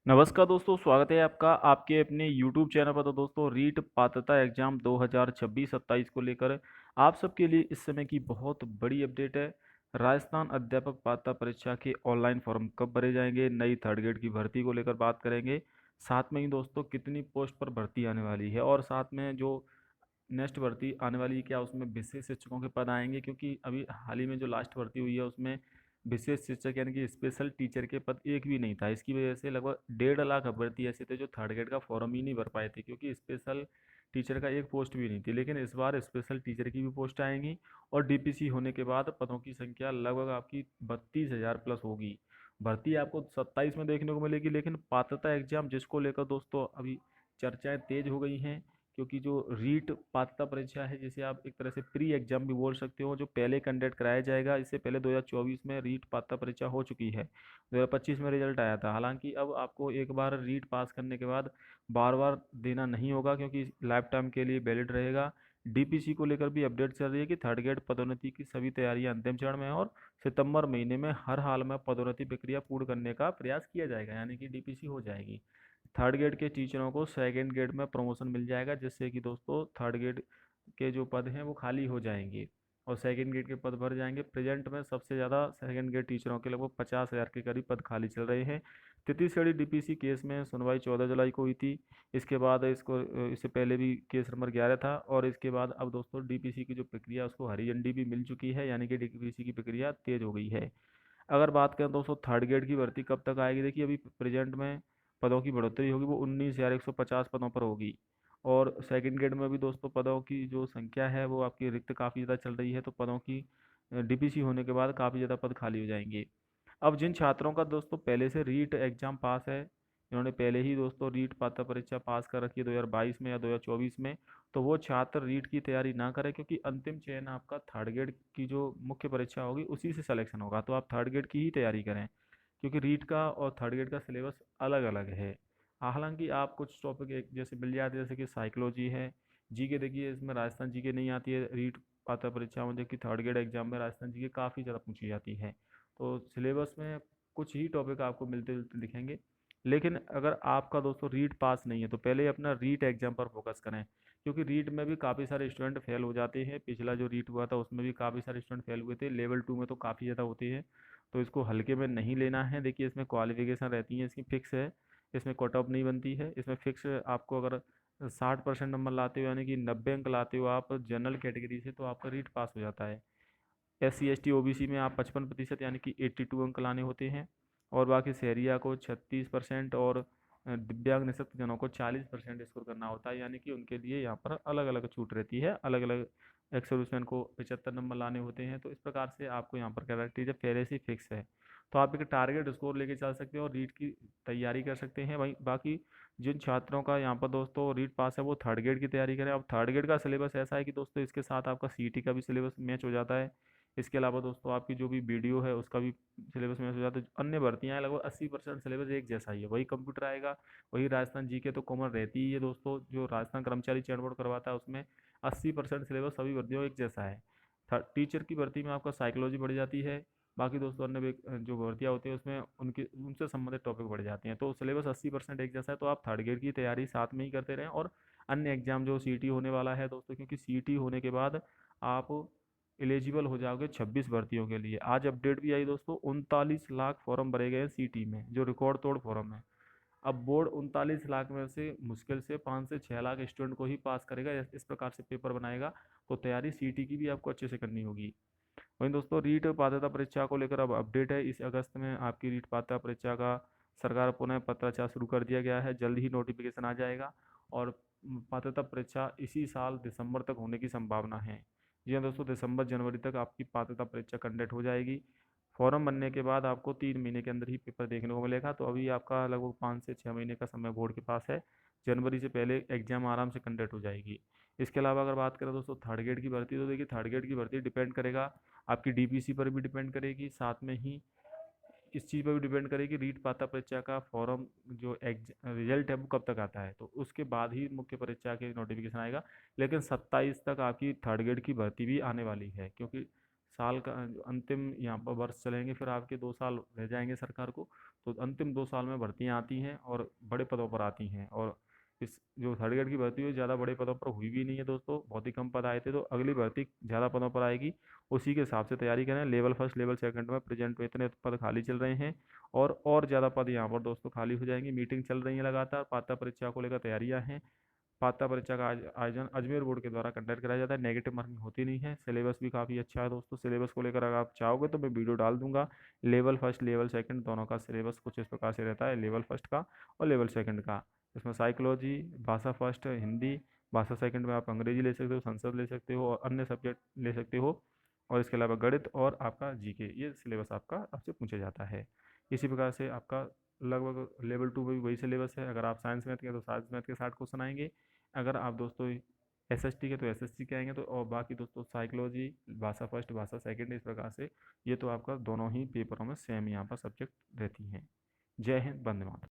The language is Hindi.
नमस्कार दोस्तों, स्वागत है आपका आपके अपने YouTube चैनल पर। तो दोस्तों, रीट पात्रता एग्जाम 2026-27 को लेकर आप सबके लिए इस समय की बहुत बड़ी अपडेट है। राजस्थान अध्यापक पात्रता परीक्षा के ऑनलाइन फॉर्म कब भरे जाएंगे, नई थर्ड ग्रेड की भर्ती को लेकर बात करेंगे। साथ में ही दोस्तों, कितनी पोस्ट पर भर्ती आने वाली है और साथ में जो नेक्स्ट भर्ती आने वाली है, क्या उसमें विशेष शिक्षकों के पद आएंगे, क्योंकि अभी हाल ही में जो लास्ट भर्ती हुई है उसमें विशेष शिक्षक यानी कि स्पेशल टीचर के पद एक भी नहीं था। इसकी वजह से लगभग 1.5 लाख अभ्यर्थी ऐसे थे जो थर्ड ग्रेड का फॉर्म ही नहीं भर पाए थे, क्योंकि स्पेशल टीचर का एक पोस्ट भी नहीं थी। लेकिन इस बार स्पेशल टीचर की भी पोस्ट आएंगी और डीपीसी होने के बाद पदों की संख्या लगभग आपकी 32,000 प्लस होगी। भर्ती आपको 27 में देखने को मिलेगी, लेकिन पात्रता एग्जाम जिसको लेकर दोस्तों अभी चर्चाएं तेज हो गई हैं, क्योंकि जो रीट पात्रता परीक्षा है, जिसे आप एक तरह से प्री एग्जाम भी बोल सकते हो, जो पहले कंडक्ट कराया जाएगा। इससे पहले 2024 में रीट पात्रता परीक्षा हो चुकी है, 2025 में रिजल्ट आया था। हालांकि अब आपको एक बार रीट पास करने के बाद बार बार देना नहीं होगा, क्योंकि लाइफ टाइम के लिए वैलिड रहेगा। डीपीसी को लेकर भी अपडेट चल रही है कि थर्ड ग्रेड पदोन्नति की सभी तैयारियां अंतिम चरण में है और सितंबर महीने में हर हाल में पदोन्नति प्रक्रिया पूर्ण करने का प्रयास किया जाएगा, यानी कि डीपीसी हो जाएगी। थर्ड ग्रेड के टीचरों को सेकंड ग्रेड में प्रमोशन मिल जाएगा, जिससे कि दोस्तों थर्ड ग्रेड के जो पद हैं वो खाली हो जाएंगे और सेकंड ग्रेड के पद भर जाएंगे। प्रेजेंट में सबसे ज़्यादा सेकंड ग्रेड टीचरों के लगभग 50,000 के करीब पद खाली चल रहे हैं। तृतीय श्रेणी डीपीसी केस में सुनवाई 14 जुलाई को हुई थी। इसके बाद इससे पहले भी केस नंबर 11 था और इसके बाद अब दोस्तों डीपीसी की जो प्रक्रिया उसको हरी झंडी भी मिल चुकी है, यानी कि डीपीसी की प्रक्रिया तेज हो गई है। अगर बात करें दोस्तों थर्ड ग्रेड की भर्ती कब तक आएगी, देखिए अभी प्रेजेंट में पदों की बढ़ोतरी होगी वो 19,150 पदों पर होगी। और सेकंड ग्रेड में भी दोस्तों पदों की जो संख्या है वो आपकी रिक्त काफ़ी ज़्यादा चल रही है, तो पदों की डीपीसी होने के बाद काफ़ी ज़्यादा पद खाली हो जाएंगे। अब जिन छात्रों का दोस्तों पहले से रीट एग्जाम पास है, इन्होंने पहले ही दोस्तों रीट पात्रता परीक्षा पास कर रखी है 2022 में या 2024 में, तो वो छात्र रीट की तैयारी ना करें, क्योंकि अंतिम चयन आपका थर्ड ग्रेड की जो मुख्य परीक्षा होगी उसी से सिलेक्शन होगा। तो आप थर्ड ग्रेड की ही तैयारी करें, क्योंकि रीट का और थर्ड ग्रेड का सिलेबस अलग अलग है। हालांकि आप कुछ टॉपिक एक जैसे मिल जाते हैं, जैसे कि साइकोलॉजी है, जीके। देखिए इसमें राजस्थान जीके नहीं आती है रीट पात्रता परीक्षा में, जबकि थर्ड ग्रेड एग्जाम में राजस्थान जीके काफ़ी ज़्यादा पूछी जाती है। तो सिलेबस में कुछ ही टॉपिक आपको मिलते जुलते दिखेंगे। लेकिन अगर आपका दोस्तों रीट पास नहीं है तो पहले अपना रीट एग्जाम पर फोकस करें, क्योंकि रीट में भी काफ़ी सारे स्टूडेंट फेल हो जाते हैं। पिछला जो रीट हुआ था उसमें भी काफ़ी सारे स्टूडेंट फेल हुए थे, लेवल 2 में तो काफ़ी ज़्यादा होती है। तो इसको हल्के में नहीं लेना है। देखिए इसमें क्वालिफिकेशन रहती है, इसकी फिक्स है, इसमें कट ऑफ नहीं बनती है। इसमें फिक्स आपको अगर 60% नंबर लाते हो, यानी कि 90 अंक लाते हो आप जनरल कैटेगरी से, तो आपका रीट पास हो जाता है। SC ST OBC में आप 55% यानी कि 82 अंक लाने होते हैं। और बाकी शहरिया को 36% और दिव्यांग निःशक्त जनों को 40% स्कोर करना होता है, यानी कि उनके लिए यहाँ पर अलग अलग छूट रहती है। अलग अलग एक्स सर्विसमैन को 75 नंबर लाने होते हैं। तो इस प्रकार से आपको यहाँ पर कैरेक्टर पहले से फिक्स है, तो आप एक टारगेट स्कोर लेके चल सकते हो और रीट की तैयारी कर सकते हैं। वहीं बाकी जिन छात्रों का यहाँ पर दोस्तों रीट पास है वो थर्ड ग्रेड की तैयारी करें। अब थर्ड ग्रेड का सिलेबस ऐसा है कि दोस्तों इसके साथ आपका सीईटी का भी सिलेबस मैच हो जाता है। इसके अलावा दोस्तों आपकी जो भी वीडियो है उसका भी सिलेबस मैच हो जाता है। अन्य भर्तियां हैं लगभग 80% सिलेबस एक जैसा ही है, वही कंप्यूटर आएगा, वही राजस्थान जीके तो कॉमन रहती ही है दोस्तों। जो राजस्थान कर्मचारी चयन बोर्ड करवाता है उसमें 80% सिलेबस सभी भर्तियों एक जैसा है। टीचर की भर्ती में आपका साइकोलॉजी बढ़ जाती है। बाकी दोस्तों अन्य जो भर्तियाँ होती है उसमें उनकी उनसे संबंधित टॉपिक बढ़ जाते हैं। तो सिलेबस 80% एक जैसा है, तो आप थर्ड ग्रेड की तैयारी साथ में ही करते रहें। और अन्य एग्जाम जो सीईटी होने वाला है दोस्तों, क्योंकि सीईटी होने के बाद आप एलिजिबल हो जाओगे 26 भर्तियों के लिए। आज अपडेट भी आई दोस्तों, 39 लाख फॉर्म भरे गए हैं सीटी में, जो रिकॉर्ड तोड़ फॉर्म है। अब बोर्ड 39 लाख में से मुश्किल से 5 से 6 लाख स्टूडेंट को ही पास करेगा, इस प्रकार से पेपर बनाएगा। तो तैयारी सीटी की भी आपको अच्छे से करनी होगी। वहीं दोस्तों रीट पात्रता परीक्षा को लेकर अब अपडेट है, इस अगस्त में आपकी रीट पात्रता परीक्षा का सरकार पुनः पत्राचार शुरू कर दिया गया है। जल्द ही नोटिफिकेशन आ जाएगा और पात्रता परीक्षा इसी साल दिसंबर तक होने की संभावना है। जी हाँ दोस्तों, दिसंबर जनवरी तक आपकी पात्रता परीक्षा कंडक्ट हो जाएगी। फॉर्म बनने के बाद आपको 3 महीने के अंदर ही पेपर देखने को मिलेगा। तो अभी आपका लगभग 5 से 6 महीने का समय बोर्ड के पास है। जनवरी से पहले एग्जाम आराम से कंडक्ट हो जाएगी। इसके अलावा अगर बात करें दोस्तों थर्ड ग्रेड की भर्ती, तो देखिए थर्ड ग्रेड की भर्ती डिपेंड करेगा आपकी डीपीसी पर भी डिपेंड करेगी, साथ में ही इस चीज़ पर भी डिपेंड करेगी रीट पात्रता परीक्षा का फॉर्म जो रिजल्ट है वो कब तक आता है। तो उसके बाद ही मुख्य परीक्षा के नोटिफिकेशन आएगा। लेकिन 27 तक आपकी थर्ड ग्रेड की भर्ती भी आने वाली है, क्योंकि साल का अंतिम यहाँ पर वर्ष चलेंगे, फिर आपके 2 साल रह जाएंगे सरकार को। तो अंतिम 2 साल में भर्तियाँ आती हैं और बड़े पदों पर आती हैं। और इस जो थर्ड ग्रेड की भर्ती हुई ज़्यादा बड़े पदों पर हुई भी नहीं है दोस्तों, बहुत ही कम पद आए थे। तो अगली भर्ती ज़्यादा पदों पर आएगी, उसी के हिसाब से तैयारी करें। लेवल फर्स्ट लेवल सेकंड में प्रेजेंट में इतने पद खाली चल रहे हैं, और ज़्यादा पद यहाँ पर दोस्तों खाली हो जाएंगे। मीटिंग चल रही है लगातार, पात्रता परीक्षा को लेकर तैयारियाँ हैं। पात्रता परीक्षा का आयोजन अजमेर बोर्ड के द्वारा कंडक्ट कराया जाता है, नेगेटिव मार्किंग होती नहीं है। सिलेबस भी काफ़ी अच्छा है दोस्तों। सिलेबस को लेकर अगर आप चाहोगे तो मैं वीडियो डाल दूंगा। लेवल फर्स्ट लेवल सेकंड दोनों का सिलेबस कुछ इस प्रकार से रहता है, लेवल फर्स्ट का और लेवल सेकंड का। इसमें साइकोलॉजी, भाषा फर्स्ट हिंदी, भाषा सेकंड में आप अंग्रेजी ले सकते हो, संस्कृत ले सकते हो और अन्य सब्जेक्ट ले सकते हो। और इसके अलावा गणित और आपका जीके, ये सिलेबस आपका आपसे पूछा जाता है। इसी प्रकार से आपका लगभग लेवल 2 में भी वही सिलेबस है। अगर आप साइंस मैथ के तो साइंस मैथ के 60 क्वेश्चन आएंगे। अगर आप दोस्तों एसएसटी के तो एसएसटी के आएंगे। तो और बाकी दोस्तों साइकोलॉजी, भाषा फर्स्ट, भाषा सेकंड, इस प्रकार से ये तो आपका दोनों ही पेपरों में सेम यहाँ पर सब्जेक्ट रहती हैं। जय हिंद, वंदे मातरम।